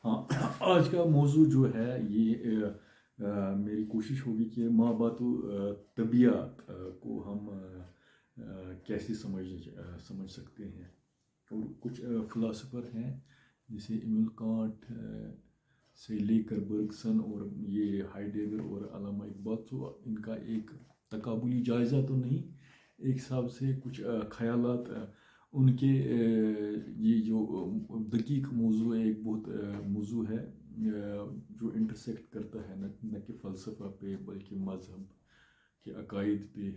हाँ, आज का मौजू जो है ये मेरी कोशिश होगी कि माबातु तबीयत को हम कैसे समझ सकते हैं। और कुछ फ़िलासफ़र हैं जैसे इमानुएल कांट से लेकर बर्गसन और ये हाइडेगर और अल्लामा इकबाल, तो इनका एक तकाबुली जायज़ा तो नहीं, एक हिसाब से कुछ ख़यालात उनके ये जो दकीक मौजू है, एक बहुत मौजू है जो इंटरसेक्ट करता है न कि फ़लसफ़ा पे बल्कि मज़हब के अकायद पे,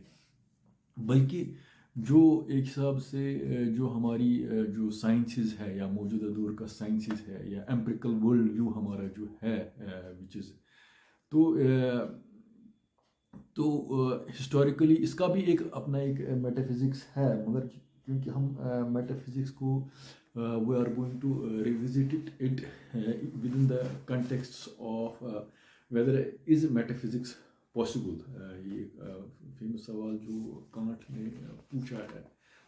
बल्कि जो एक हिसाब से जो हमारी जो साइंसेस है या मौजूदा दौर का साइंसेस है या एम्पिरिकल वर्ल्ड व्यू हमारा जो है विच इज़ तो हिस्टोरिकली इसका भी एक अपना एक मेटाफिज़िक्स है, मगर क्योंकि हम मेटाफिज़िक्स को we are going to revisit it with in the context of whether is metaphysics possible. ये फेमस सवाल जो कांट ने पूछा है,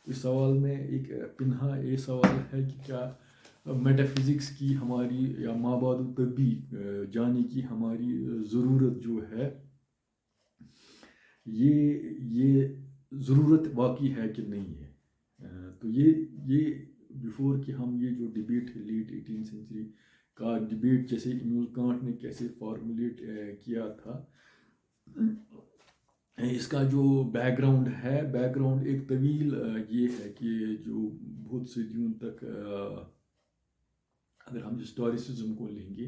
इस सवाल में एक पिन्हा ये सवाल है कि क्या मेटाफिज़िक्स की हमारी या माबादु तबी जाने की हमारी ज़रूरत जो है, ये ज़रूरत वाकई है कि नहीं है। तो ये बिफोर कि हम ये जो डिबेट है लेट 18th सेंचुरी का डिबेट जैसे इमानुएल कांट ने कैसे फॉर्मुलेट किया था, इसका जो बैकग्राउंड है, बैकग्राउंड एक तवील ये है कि जो बहुत सदियों तक अगर हम हिस्टोरिसिज्म को लेंगे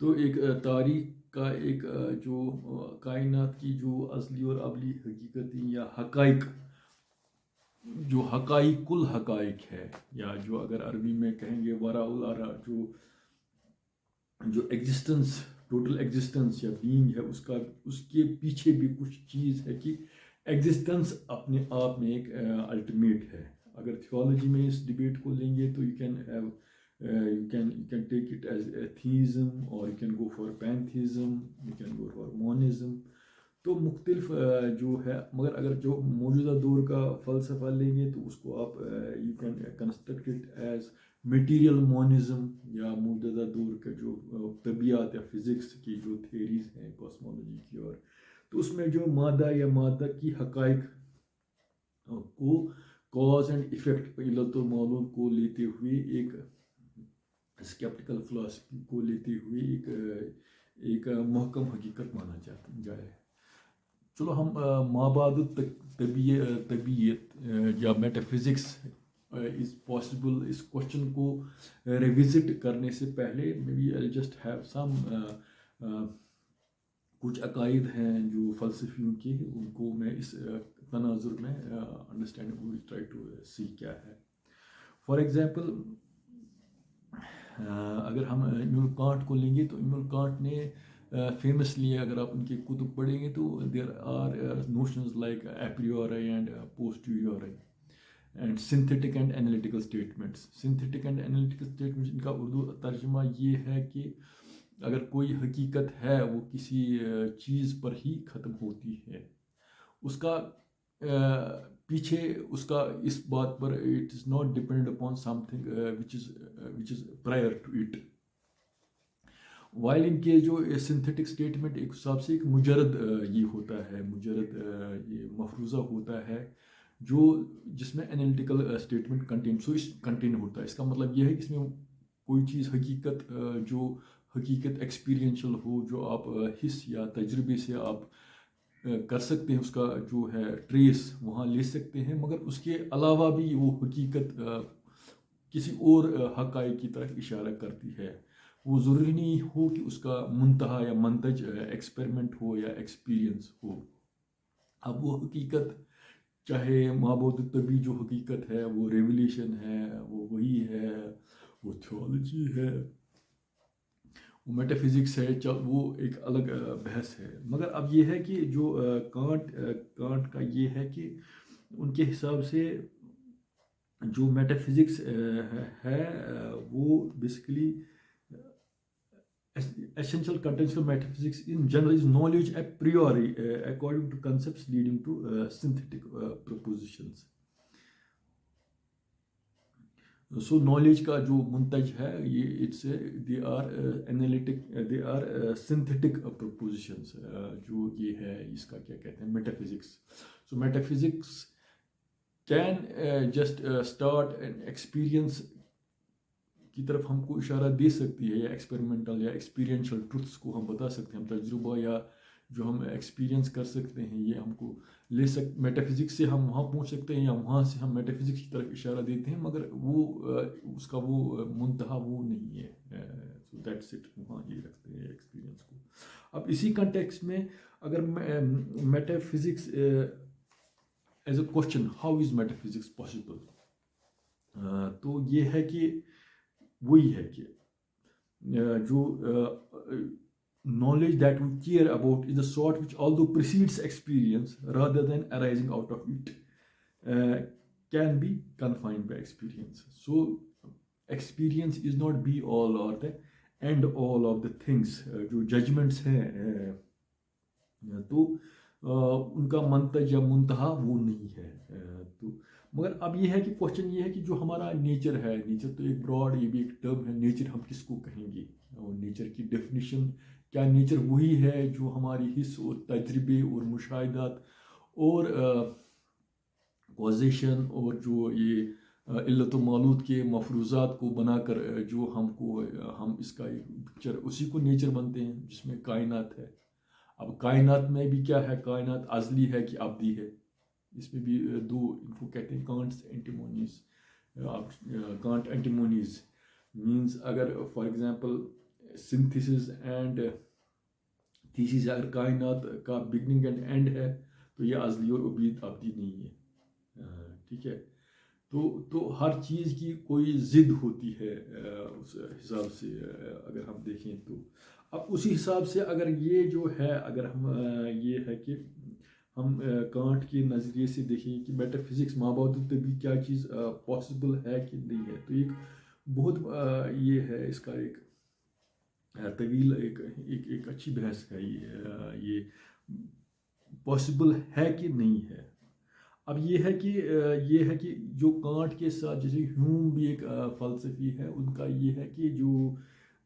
तो एक तारीख का एक जो कायनात की जो असली और अबली हकीकतें या हकाइक, जो हकाइकुल हकाइक है, या जो अगर अरबी में कहेंगे वराउल अरा, जो एग्जिस्टेंस, टोटल एग्जिस्टेंस या बीइंग है, उसका उसके पीछे भी कुछ चीज़ है कि एग्जिस्टेंस अपने आप में एक अल्टीमेट है। अगर थियोलॉजी में इस डिबेट को लेंगे तो you can take it as atheism, or you can go for pantheism, you can go for monism। तो मुख्तलिफ जो है, मगर अगर जो मौजूदा दौर का फ़लसफ़ा लेंगे तो उसको आप you can construct it as material monism, या मौजूदा दौर का जो तबीयत या फ़िज़िक्स की जो थियरीज़ हैं कॉस्मोलॉजी की, और तो उसमें जो मादा या मादा की हक़ाइक़ को कॉज एंड इफ़ेक्ट इल्लत और मालूल को लेते हुए, एक स्केप्टिकल फ़िलासफ़ी को लेते हुए एक महकम हकीकत माना जाए। चलो हम माबादु तबीयत या मेटाफिज़िक्स इज़ पॉसिबल, इस क्वेश्चन को रिविजिट करने से पहले may be I just have some कुछ अकायद हैं जो फ़लसफ़ियों के, उनको मैं इस तनाजुर में अंडरस्टैंड ट्राई टू सी क्या है। फॉर एग्ज़ाम्पल अगर हम इमानुएल कांट को लेंगे तो इमानुएल कांट ने फेमसली, अगर आप उनके कुतुब पढ़ेंगे तो there are notions like a priori and posteriori and synthetic and analytical statements. Synthetic and analytical statements, इनका उर्दू तर्जुमा ये है कि अगर कोई हकीकत है वो किसी चीज़ पर ही ख़त्म होती है, उसका पीछे उसका इस बात पर it is not depend upon something which is prior to it. While इनके जो सिंथेटिक स्टेटमेंट एक हिसाब से एक मुजरद ये होता है, मुजरद ये मफरूज़ा होता है जो जिसमें एनालिटिकल स्टेटमेंट कंटेन होता है। इसका मतलब यह है कि इसमें कोई चीज़ हकीकत जो हकीकत एक्सपीरियंशियल हो, जो आप हिस्स या तजुर्बे से आप कर सकते हैं, उसका जो है ट्रेस वहाँ ले सकते हैं, मगर उसके अलावा भी वो हकीकत किसी और हक़ाइक़ की तरफ इशारा करती है। वो ज़रूरी नहीं हो कि उसका मुंतहा या मंतज एक्सपेरिमेंट हो या एक्सपीरियंस हो। अब वो हकीकत चाहे माबूद तभी जो हकीकत है वो रेवलेशन है, वो वही है, वो थियोलॉजी है, वो मेटाफिज़िक्स है, वो एक अलग बहस है। मगर अब ये है कि जो कांट का ये है कि उनके हिसाब से जो मेटाफिज़िक्स है वो basically essential contents of metaphysics in general is knowledge a priori according to concepts leading to synthetic propositions। So knowledge کا جو منتج ہے یہ it's they are analytic they are synthetic propositions, جو یہ ہے اس کا کیا کہتے ہیں metaphysics. So metaphysics can just start an experience کی طرف ہم کو اشارہ دے سکتی ہے، یا ایکسپیریمنٹل یا ایکسپیرینشل ٹروتھس کو ہم بتا سکتے ہیں، ہم تجربہ یا جو ہم ایکسپیرینس کر سکتے ہیں یہ ہم کو لے میٹافزکس سے ہم وہاں پہنچ سکتے ہیں، یا وہاں سے ہم میٹافزکس کی طرف اشارہ دیتے ہیں، مگر وہ اس کا وہ منتہا وہ نہیں ہے. سو دیٹس اٹ، وہاں یہ رکھتے ہیں ایکسپیرینس کو. اب اسی کنٹیکس میں اگر metaphysics as a question, how is metaphysics possible, تو یہ ہے کہ وہی ہے کہ جو knowledge that we care about is the sort which although precedes experience rather than arising out of it, can be confined by experience. So experience is not be all or the end all of the things. جو judgments ہیں تو ان کا منتج یا منتہا وہ نہیں ہے. تو مگر اب یہ ہے کہ کوشچن یہ ہے کہ جو ہمارا نیچر ہے، نیچر تو ایک براڈ یہ بھی ایک ٹرم ہے، نیچر ہم کس کو کہیں گے، اور نیچر کی ڈیفینیشن کیا؟ نیچر وہی ہے جو ہماری حص اور تجربے اور مشاہدات اور کوزیشن اور جو یہ علت و معلوت کے مفروضات کو بنا کر جو ہم اس کا ایک پکچر، اسی کو نیچر بنتے ہیں، جس میں کائنات ہے. اب کائنات میں بھی کیا ہے؟ کائنات ازلی ہے کہ ابدی ہے؟ اس میں بھی دو ان کو کہتے ہیں کانٹس اینٹیمونیز. کانٹ اینٹیمونیز مینس اگر for example synthesis and thesis, اگر کائنات کا بگننگ اینڈ اینڈ ہے تو یہ ازلی اور ابدی نہیں ہے. ٹھیک ہے، تو ہر چیز کی کوئی ضد ہوتی ہے اس حساب سے اگر ہم دیکھیں تو. اب اسی حساب سے اگر یہ جو ہے، اگر ہم یہ ہے کہ ہم کانٹ کے نظریے سے دیکھیں کہ میٹافزکس مابعد کیا چیز پاسبل ہے کہ نہیں ہے، تو ایک بہت یہ ہے اس کا ایک طویل ایک اچھی بحث ہے. یہ پاسبل ہے کہ نہیں ہے. اب یہ ہے کہ جو کانٹ کے ساتھ، جیسے ہیوم بھی ایک فلسفی ہے، ان کا یہ ہے کہ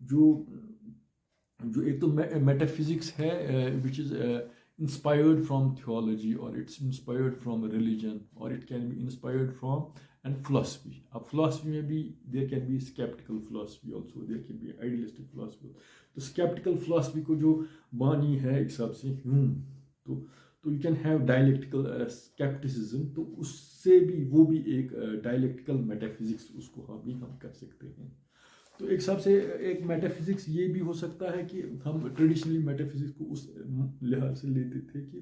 جو ایک تو میٹافزکس ہے وچ از inspired from theology, or it's inspired from religion, or it can be inspired from and philosophy. اب philosophy میں بھی there can be skeptical philosophy also, there can be idealistic philosophy. تو skeptical philosophy کو جو بانی ہے ایک حساب سے ہیوم، تو you can have dialectical skepticism، تو اس سے بھی وہ بھی ایک dialectical metaphysics اس کو ہم کر سکتے ہیں. تو ایک حساب سے ایک میٹافزکس یہ بھی ہو سکتا ہے کہ ہم ٹریڈیشنلی میٹافزکس کو اس لحاظ سے لیتے تھے کہ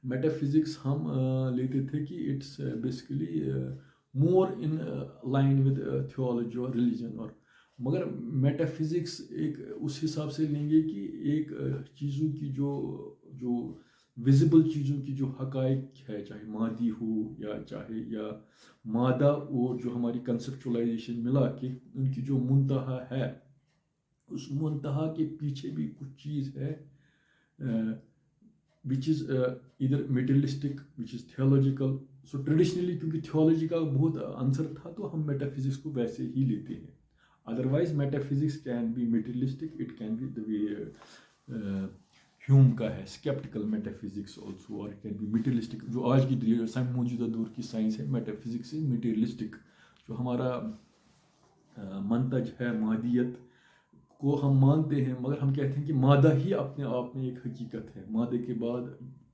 میٹافزکس ہم لیتے تھے کہ it's basically more in line with theology اور ریلیجن. اور مگر میٹافزکس ایک اس حساب سے لیں گے کہ ایک چیزوں کی جو ویزیبل چیزوں کی جو حقائق ہے، چاہے مادی ہو یا مادہ، اور جو ہماری کنسپچولائزیشن ملا کے ان کی جو منتہا ہے، اس منتہا کے پیچھے بھی کچھ چیز ہے which is either materialistic, which is theological. So traditionally کیونکہ تھیولوجی کا بہت عنصر تھا تو ہم میٹافزکس کو ویسے ہی لیتے ہیں. Otherwise metaphysics can be materialistic, it can be the way Hume کا ہے اسکیپٹیکل میٹافزکس آلسو، اور اٹ کین بی میٹیریلسٹک. جو آج کی موجودہ دور کی سائنس ہے، میٹافزکس سے میٹیریلسٹک، جو ہمارا منتج ہے مادیت کو ہم مانتے ہیں، مگر ہم کہتے ہیں کہ مادہ ہی اپنے آپ میں ایک حقیقت ہے. مادے کے بعد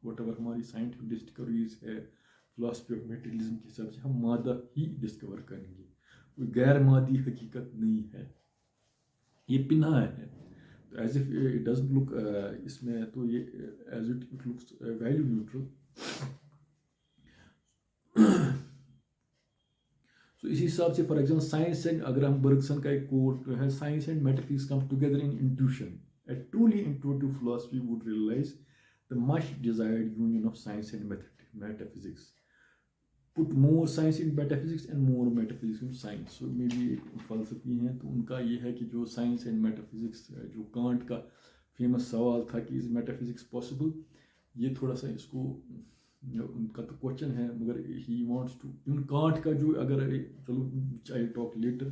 واٹ ایور ہماری سائنٹیفک ڈسکوریز ہے، فلاسفی آف میٹیریلزم کے حساب سے ہم مادہ ہی ڈسکور کریں گے، کوئی غیر مادی حقیقت نہیں ہے. یہ پنہا ہے، as if it doesn't look, اس میں تو یہ as it looks value neutral. تو اسی حساب سے فار ایگزامپل سائنس اینڈ، اگر ہم برگسن کا ایک کوٹ ہے، science and metaphysics come together in intuition. A truly intuitive philosophy would realize the much desired union of science and metaphysics. Put more science in metaphysics and more metaphysics in science. So maybe فلسفی ہیں تو ان کا یہ ہے کہ جو science and metaphysics, جو can't کا فیمس سوال تھا کہ از میٹافزکس پاسبل، یہ تھوڑا سا اس کو उनका तो क्वेश्चन है, मगर ही वांट्स टू, उन कांट का जो, अगर चलो आई टॉक लेटर,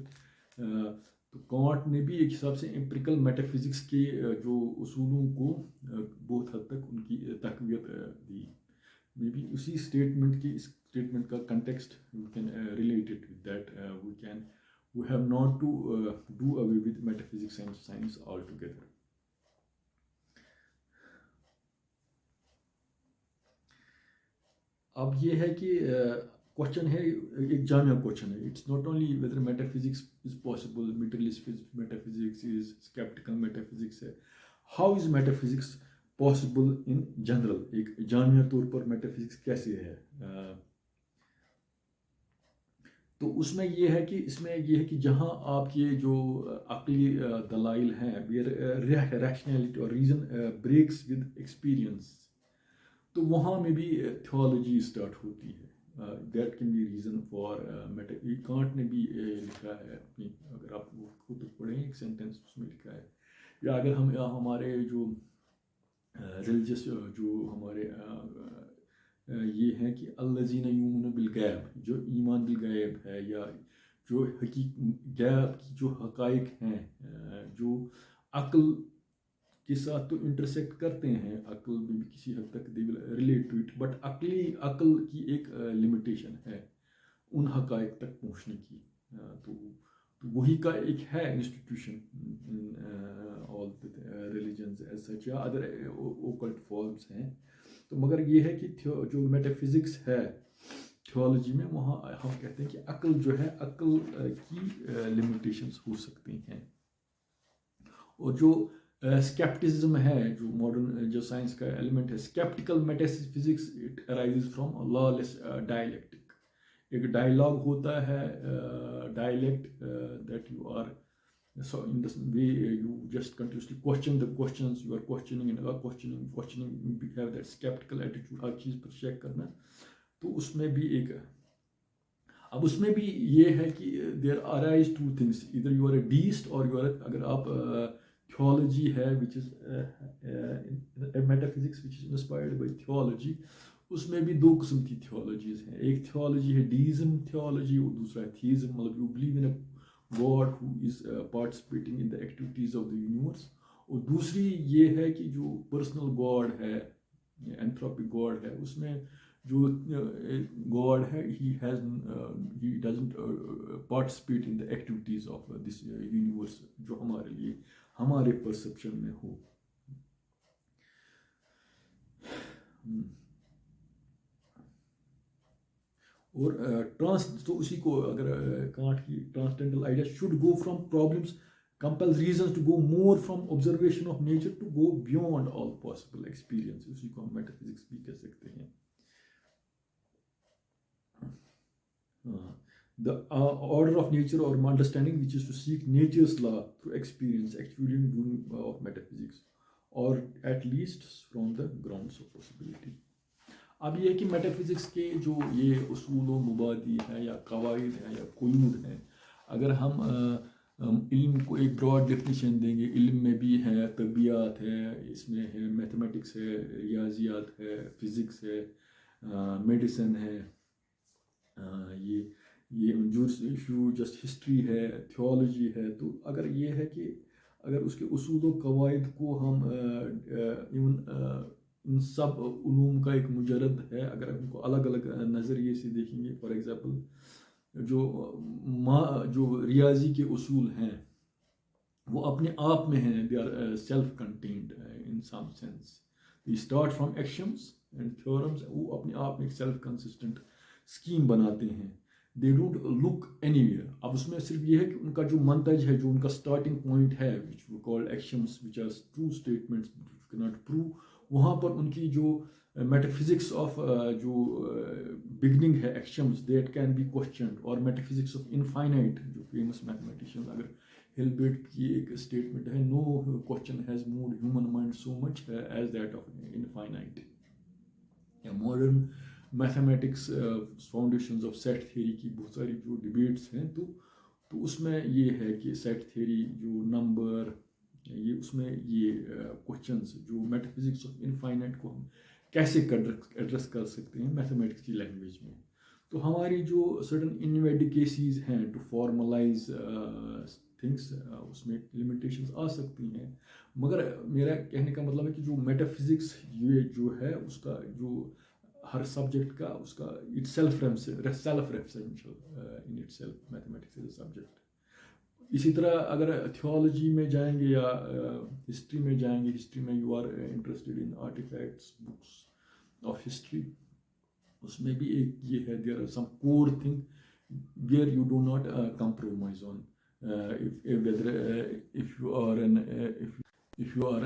तो कांट ने भी एक हिसाब से एम्पिरिकल मेटाफिजिक्स के जो उसूलों को बहुत हद तक उनकी तकवीत दी। मे बी उसी स्टेटमेंट की, इस स्टेटमेंट का context we can relate it with that, we have not to do away with metaphysics and science altogether. अब ये है कि क्वेश्चन है, एक जामिया क्वेश्चन है, it's not only whether metaphysics is possible, materialist metaphysics is, sceptical metaphysics है, how is metaphysics possible in general, एक जामिया तौर पर मेटाफिजिक्स कैसे है। तो उसमें ये है कि, इसमें ये है कि जहाँ आपके जो अक्ली दलाइल हैं, रैशनैलिटी और रीज़न ब्रेक्स विद एक्सपीरियंस, तो वहाँ में भी थियोलॉजी स्टार्ट होती है। That can B reason for can't ने भी लिखा है अपनी, अगर आप वो खुद पढ़ें एक सेंटेंस उसमें लिखा है, या अगर हम हमारे जो रिलीजियस जो हमारे ये हैं कि अल्लज़ीना युमिनून बिल गैब, जो ईमान बिल गैब है, या जो गैब की जो हकाइक हैं, जो अक्ल के साथ तो इंटरसेक्ट करते हैं, अक्ल में भी किसी हद तक they will relate to it, but अक्ल की एक लिमिटेशन है उन हकाइक तक पहुँचने की। तो वही का एक है institution all religions as such, या अदर ओकल्ट फॉर्म्स हैं। तो मगर ये है कि जो मेटाफिजिक्स है थियोलॉजी में, वहाँ हम कहते हैं कि अक्ल जो है, अक्ल की लिमिटेशंस हो सकती हैं। और जो स्केप्टिसिज्म है, जो मॉडर्न जो साइंस का एलिमेंट है, skeptical metaphysics, it arises from lawless dialectic. एक डायलॉग होता है, dialect that you are, so in this way you just continuously question the questions, you are questioning and questioning, you have that skeptical attitude, हर चीज़ पर check करना। तो उसमें भी एक, अब उसमें भी ये है कि देयर अराइज टू थिंग्स, इधर यू आर अ डीस्ट और यू आर, अगर आप थियोलॉजी है which is metaphysics which is inspired by theology, उसमें भी दो किस्म की थियोलॉजीज हैं। एक थियोलॉजी है डीज़म थियोलॉजी, और दूसरा है थीज़म, मतलब you believe in a God who is participating in the activities of the universe। और दूसरी ये है कि जो पर्सनल गॉड है, एंथ्रोपिक गॉड है, उसमें जो गॉड है, he doesn't participate in the activities of this universe, जो हमारे लिए, हमारे परसेप्शन में हो। और तो उसी को, अगर कांट की transcendental idea should go from problems compels reasons to go more from observation of nature to go beyond all possible experience, उसी को हम मेटाफिजिक्स भी कह सकते हैं। The order of nature or understanding, which is to seek nature's law through experience, actually doing of metaphysics, or at least from the grounds of possibility। अब ये है कि मेटाफिजिक्स के जो ये उसूल व मुबादी हैं, या कवाइद हैं, या कुयूद हैं, अगर हम इल्म को एक ब्रॉड डेफिनेशन देंगे, इल्म में भी है तबियात है, इसमें है मैथमेटिक्स है, रियाजियात है, फिज़िक्स है, मेडिसिन है, ये जस्ट हिस्ट्री है, थियोलॉजी है। तो अगर ये है कि अगर उसके उसूल व कवाइद को हम इन सब उलूम का एक मुजरद है, अगर उनको अलग अलग नज़रिए से देखेंगे, फॉर एग्ज़ाम्पल जो रियाजी के उसूल हैं वो अपने आप में हैं, they are self contained in some sense, they start from actions and theorems, वो अपने आप में एक सेल्फ कंसिस्टेंट स्कीम बनाते हैं, दे डोंट लुक एनीवेयर। अब उसमें सिर्फ ये है कि उनका जो मंतज है, जो उनका स्टार्टिंग पॉइंट है, which we call actions which are true statements which can not prove, वहाँ पर उनकी जो मेटाफिजिक्स ऑफ जो बिगनिंग है actions, that can be questioned, और मेटाफिजिक्स ऑफ इनफाइनाइट, जो फेमस मैथमेटिशियन, अगर हिल्बर्ट की एक स्टेटमेंट है, no question has moved human mind so much as that of infinite. Modern mathematics foundations of set theory की बहुत सारी जो डिबेट्स हैं, तो उसमें ये है कि सेट थ्योरी जो नंबर, ये उसमें ये क्वेश्चंस, जो मेटाफिजिक्स ऑफ इनफाइनाइट को हम कैसे एड्रेस कर सकते हैं मैथमेटिक्स की लैंग्वेज में। तो हमारी जो सर्टन इनवेडिकेसीज हैं टू फॉर्मलाइज थिंग्स, उसमें लिमिटेशंस आ सकती हैं, मगर मेरा कहने का मतलब है कि जो मेटाफिजिक्स ये जो है उसका जो हर सब्जेक्ट का उसका it self referential in it self mathematics is a subject. इसी तरह अगर थियोलॉजी में जाएंगे या हिस्ट्री में जाएंगे, हिस्ट्री में you are interested in artifacts books of history, उसमें भी एक ये है, there are some core thing where you do not compromise on, if you are an if you are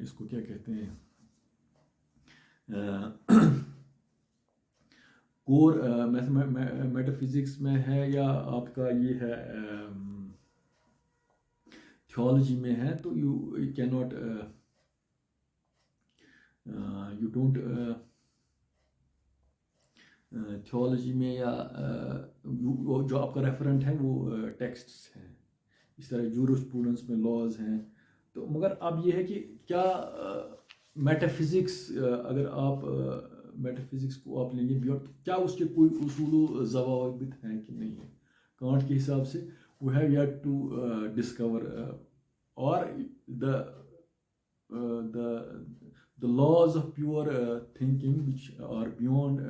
इसको क्या कहते हैं, कोर मेटाफिजिक्स में है या आपका ये है थियोलॉजी में है, तो you can not you don't theology में या जो आपका रेफरेंट है वो टेक्स्ट्स हैं, इस तरह जूरिस्प्रूडेंस में लॉज हैं। तो मगर अब ये है कि क्या मेटाफिजिक्स अगर आप मेटाफिजिक्स को आप लेंगे बियॉन्ड, तो क्या उसके कोई उसूल ज़वाबित हैं कि नहीं है। कांट के हिसाब से we have yet to discover और the laws of pure thinking which are beyond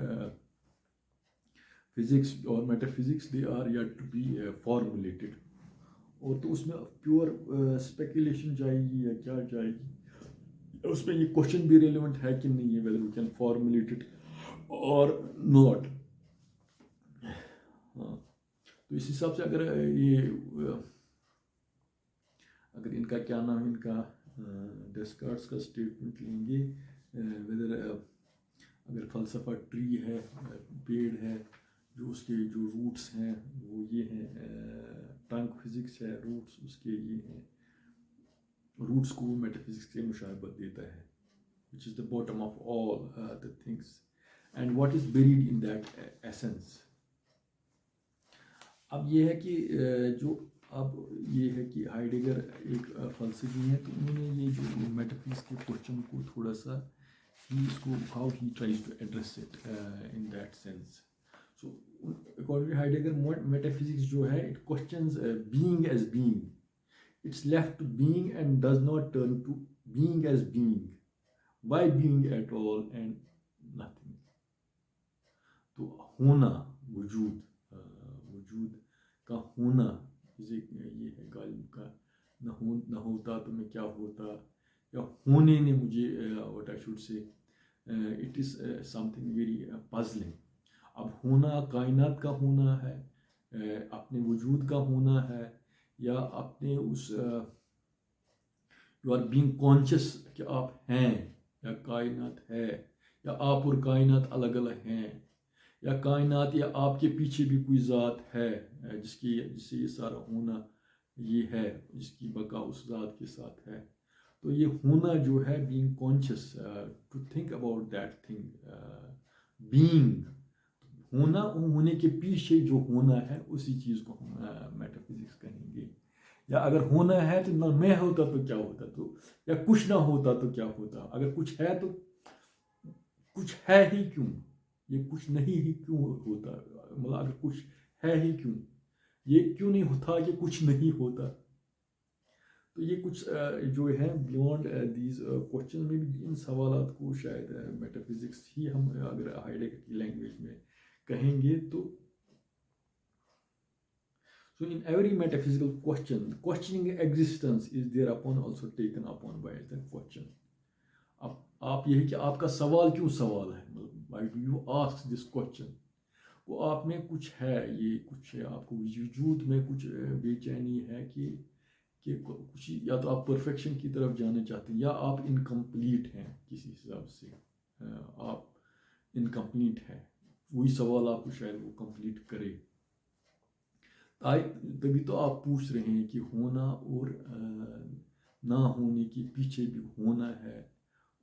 physics or metaphysics, they are yet to be formulated। और तो उसमें प्योर स्पेकुलेशन जाएगी या क्या जाएगी, उसमें ये क्वेश्चन भी रेलिवेंट है कि नहीं है, whether we can formulate it और नॉट। हाँ, तो इस हिसाब से अगर ये अगर इनका क्या नाम है, इनका डेस्कार्ट्स का स्टेटमेंट लेंगे, वेदर अगर फलसफा ट्री है, पेड़ है, जो उसके जो रूट्स हैं वो ये हैं, ट्रंक फिजिक्स है, रूट्स उसके ये हैं, रूट्स को मेटाफिजिक्स से मुशाबहत देता है, which is the bottom of all the things and what is buried in that essence. अब ये है कि जो अब ये है कि हाइडेगर एक फलसफी है, तो उन्होंने ये जो मेटाफिजिक्स के क्वेश्चन को थोड़ा सा ही इसको how he tries to address it in that sense. So according to Heidegger metaphysics जो है it questions being as being, it's left to being and does not turn to being as being, why being at all and nothing। तो होना, वजूद, वजूद का होना ये है गालिब का, न होता तो मैं क्या होता, या होने ने मुझे what I should say, it is something very puzzling. अब होना कायनात का होना है, अपने वजूद का होना है, या अपने उस यू आर बीइंग कॉन्शियस कि आप हैं, या कायनात है, या आप और कायनात अलग अलग हैं, या कायनात या आपके पीछे भी कोई ज़ात है जिससे ये सारा होना ये है, जिसकी बका उस ज़ात के साथ है। तो ये होना जो है being conscious to think about that thing, being होना, होने के पीछे जो होना है उसी चीज़ को हम मेटाफिजिक्स कहेंगे। या अगर होना है तो ना मैं होता तो क्या होता, तो या कुछ ना होता तो क्या होता, अगर कुछ है तो कुछ है ही क्यों, ये कुछ नहीं ही क्यों होता, मतलब अगर कुछ है ही क्यों, ये क्यों नहीं होता कि कुछ नहीं होता। तो ये कुछ जो है बियॉन्ड दीज क्वेश्चन में भी इन सवालात को शायद मेटाफिजिक्स ही हम अगर हाइडेगर की लैंग्वेज में कहेंगे तो। So in every metaphysical question, questioning existence is thereupon also taken upon by the question। अब आप ये है कि आपका सवाल क्यों सवाल है, मतलब why do you ask this question, वो आप में कुछ है, ये कुछ है, आपको वजूद में कुछ बेचैनी है कि कुछ, या तो आप परफेक्शन की तरफ जाना चाहते हैं, या आप इनकम्प्लीट हैं किसी हिसाब से, आप इनकम्प्लीट हैं, वही सवाल आपको शायद वो कंप्लीट करे। तभी तो आप पूछ रहे हैं कि होना और ना होने के पीछे भी होना है,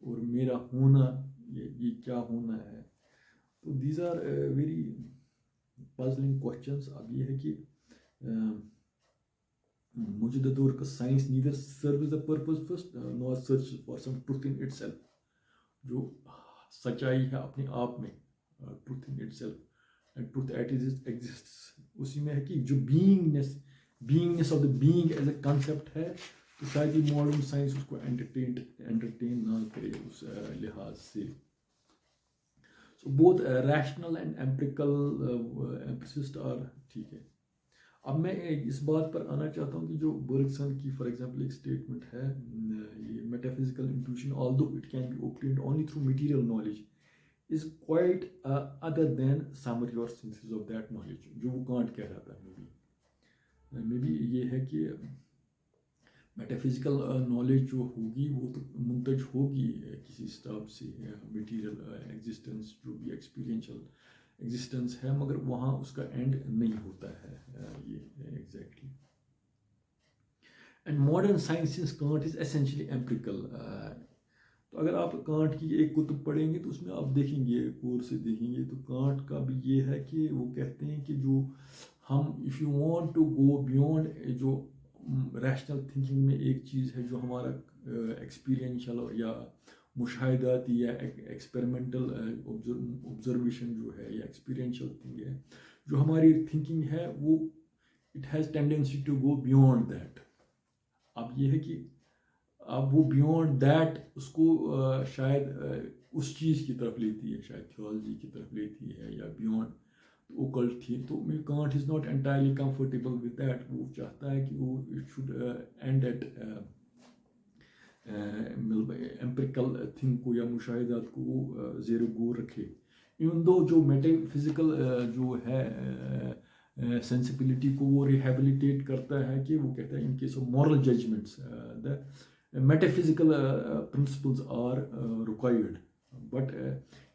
और मेरा होना ये क्या होना है। तो these are very puzzling questions. अब ये है कि मौजूदा दौर का science neither serve the purpose first not search for some truth in itself. जो सच्चाई है अपने आप में, truth in itself and truth at is exists, उसी में है कि जो beingness of the being as a concept है, तो शायद ये मॉडर्न साइंस उसको एंटरटेन ना करे उस लिहाज से. So both rational and empirical empiricist are ठीक है. अब मैं इस बात पर आना चाहता हूँ कि जो बर्गसन की फॉर एग्जांपल एक स्टेटमेंट है, ये metaphysical intuition although it can be obtained only through material knowledge is quite other than summary और सिंथेसिस ऑफ दैट नॉलेज, जो वो कांट कह रहा था. मे बी ये है कि मेटाफिजिकल नॉलेज जो होगी वो तो मुंतज होगी किसी हिसाब से मटेरियल एग्जिस्टेंस, जो भी एक्सपीरियंशियल एग्जिस्टेंस है, मगर वहाँ उसका एंड नहीं होता है. ये exactly. And modern science since Kant is essentially empirical. तो अगर आप कांट की एक कुतुब पढ़ेंगे तो उसमें आप देखेंगे, कोर्स से देखेंगे, तो कांट का भी ये है कि वो कहते हैं कि जो हम if you want to go beyond जो रैशनल थिंकिंग में एक चीज़ है जो हमारा एक्सपीरियंशियल या मुशाहिदाती या एक्सपेरिमेंटल ऑब्जर्वेशन जो है या एक्सपीरियंशियल थिंग है, जो हमारी थिंकिंग है वो it has tendency to go beyond that. अब ये है कि अब वो बियॉन्ड दैट उसको शायद उस चीज़ की तरफ लेती है, शायद थियोलॉजी की तरफ लेती है या बियॉन्ड ओकल्ट थी. तो may Kant is not entirely comfortable with that. वो चाहता है कि वो it should and at empirical thing को या मुशाहिदात को वो ज़ेर गौर रखे. इवन दो जो मेटाफिजिकल जो है सेंसिबिलिटी को वो रिहेबिलिटेट करता है कि वो कहता है in case of moral judgments the metaphysical principles are required, but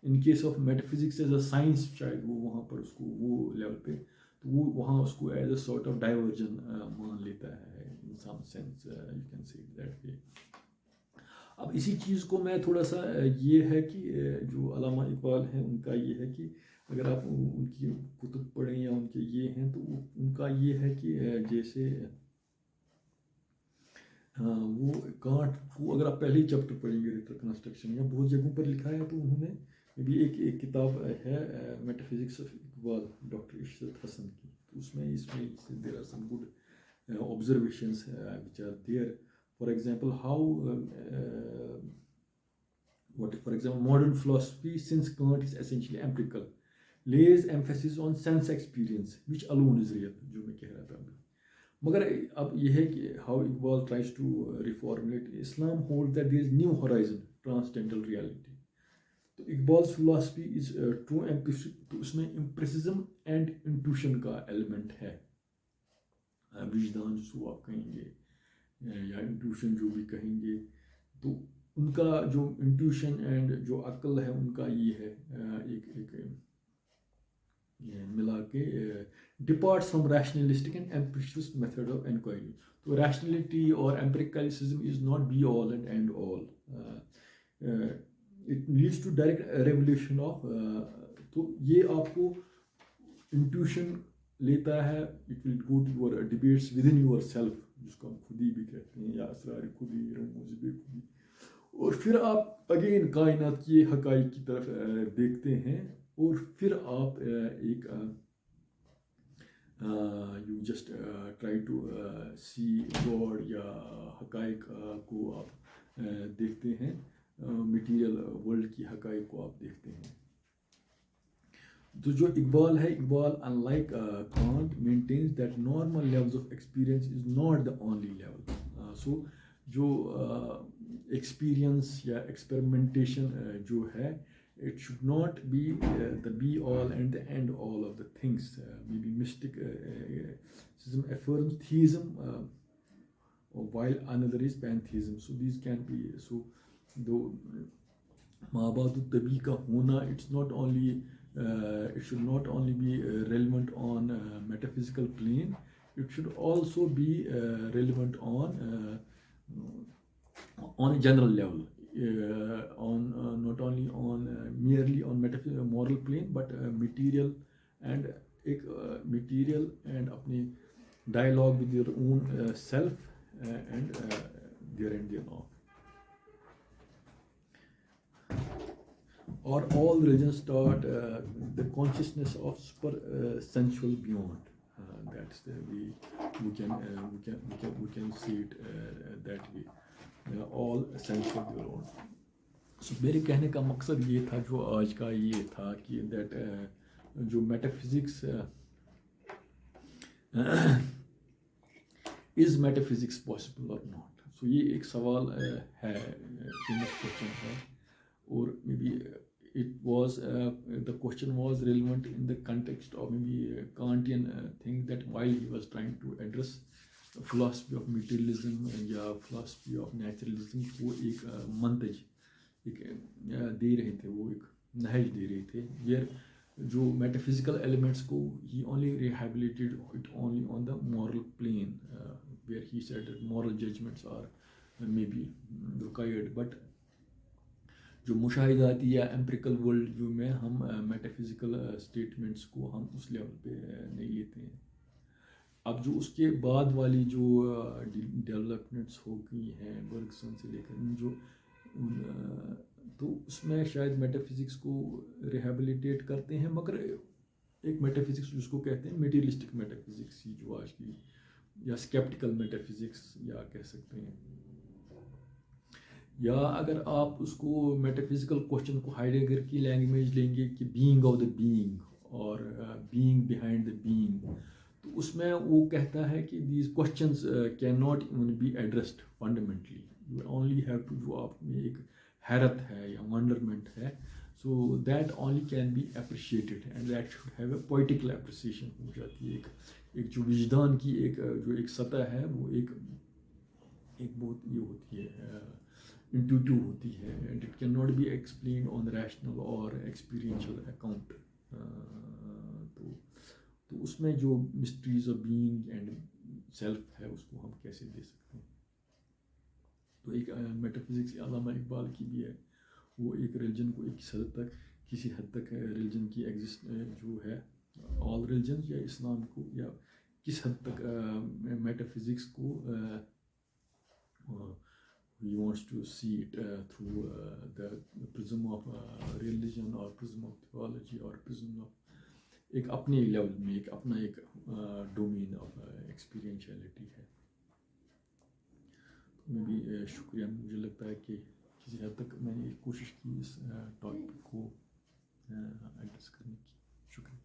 in case of metaphysics as a science, शायद वो वहाँ पर उसको वो लेवल पे तो वो वहाँ उसको as a sort of diversion मान लेता है in some sense, you can say it that way. अब इसी चीज़ को मैं थोड़ा सा ये है कि जो अल्लामा इकबाल हैं उनका ये है कि अगर आप उनकी कुतुब पढ़ें या उनके ये हैं तो उनका ये है कि जैसे वो कांट को अगर आप पहले ही चैप्टर पढ़ेंगे रिकंस्ट्रक्शन या बहुत जगहों पर लिखा है, तो उन्होंने भी एक किताब है metaphysics of Iqbal doctor Ishrat Hasan की, तो उसमें there are some good observations which are there. For example for example modern philosophy since Kant is essentially empirical lays emphasis on sense experience which alone is real, जो मैं कह रहा था अभी. मगर अब यह है कि how Iqbal tries to reformulate Islam hold that there is new horizon transcendental reality. तो Iqbal's philosophy is true empiric, तो उसमें इम्प्रेसिज्म एंड इंट्यूशन का एलिमेंट है. विजदान जो आप कहेंगे या इंट्यूशन जो भी कहेंगे, तो उनका जो इंट्यूशन एंड जो अक्ल है उनका ये है एक मिला के departs from rationalistic and empiricalist method of inquiry. तो रैशनलिटी और empiricalism is not be all and end all. It leads to direct revolution of. तो ये आपको इंट्यूशन लेता है, it will go to your debates within yourself, जिसको हम खुदी भी कहते हैं या असरार खुदी, रमूज़ खुदी. और फिर आप अगेन कायनात की हकाइक की तरफ देखते हैं और फिर आप एक you just try to see God या हकाइक को आप देखते हैं, मटीरियल वर्ल्ड की हकाइक को आप देखते हैं. तो जो इकबाल है, Iqbal unlike Kant maintains that normal levels of experience is not the only level. So जो एक्सपीरियंस या एक्सपेरिमेंटेशन जो है, it should not be the be all and the end all of the things. Maybe mysticism affirms theism while another is pantheism. So these can be, so though Mabadu-Tabiyaat का होना, it's not only it should not only be relevant on metaphysical plane, it should also be relevant on a general level. On not only on merely on moral plane, but material and material and अपने dialogue with your own self and there and there off. or all religions taught the consciousness of super sensual beyond. That's the way we can see it that way. All sensual beyond. So मेरे कहने का मकसद ये था, जो आज का ये था कि that जो metaphysics is metaphysics possible or not. So ये एक सवाल है, famous question है, और maybe it was the question was relevant in the context of maybe a Kantian thing, that while he was trying to address philosophy of materialism या philosophy of naturalism, वो एक मंतज एक दे रहे थे, वो एक नहज दे रहे थे, where जो metaphysical elements को he only rehabilitated it only on the moral plane, where he said that moral judgments are maybe required, but जो मुशाहिदाती या एम्पिरिकल वर्ल्ड व्यू में हम मेटाफिजिकल स्टेटमेंट्स को हम उस लेवल पे नहीं लेते हैं. अब जो उसके बाद वाली जो डेवलपमेंट्स हो गई हैं बर्गसन से लेकर जो तो उसमें शायद मेटाफिजिक्स को रिहेबिलिटेट करते हैं, मगर एक मेटाफिजिक्स जिसको कहते हैं मटेरियलिस्टिक मेटाफिजिक्स, जो आज की या स्केप्टिकल मेटाफिजिक्स या कह सकते हैं, या अगर आप उसको मेटाफिजिकल क्वेश्चन को हाइडेगर की लैंग्वेज लेंगे कि बीइंग ऑफ द बीइंग और बीइंग बिहाइंड द बीइंग, तो उसमें वो कहता है कि these questions can not even be addressed fundamentally, you only have to, जो आप में एक हैरत है या वंडरमेंट है, so that only can be appreciated and that should have a poetical appreciation हो जाती है. एक जो विजदान की एक जो एक सतह है, वो एक बहुत ये होती है, इंट्यूटिव होती है, and it can not be explain on rational और एक्सपीरियंशियल अकाउंट. तो उसमें जो mysteries of being and self है, उसको हम कैसे दे सकते हैं. तो एक मेटाफिजिक्स अल्लामा इकबाल की भी है, वो एक रिलीजन को किसी हद तक रिलीजन की एग्जिस्ट जो है, ऑल रिलीजन या इस्लाम को, या किस हद तक मेटाफिजिक्स को he wants to see it through the prism of religion or prism of theology or prism of एक अपने लेवल में एक अपना एक डोमेन ऑफ एक्सपीरियंशियलिटी है. मैं भी शुक्रिया, मुझे लगता है कि किसी हद तक मैंने कोशिश की इस टॉपिक को एड्रेस करने की. शुक्रिया.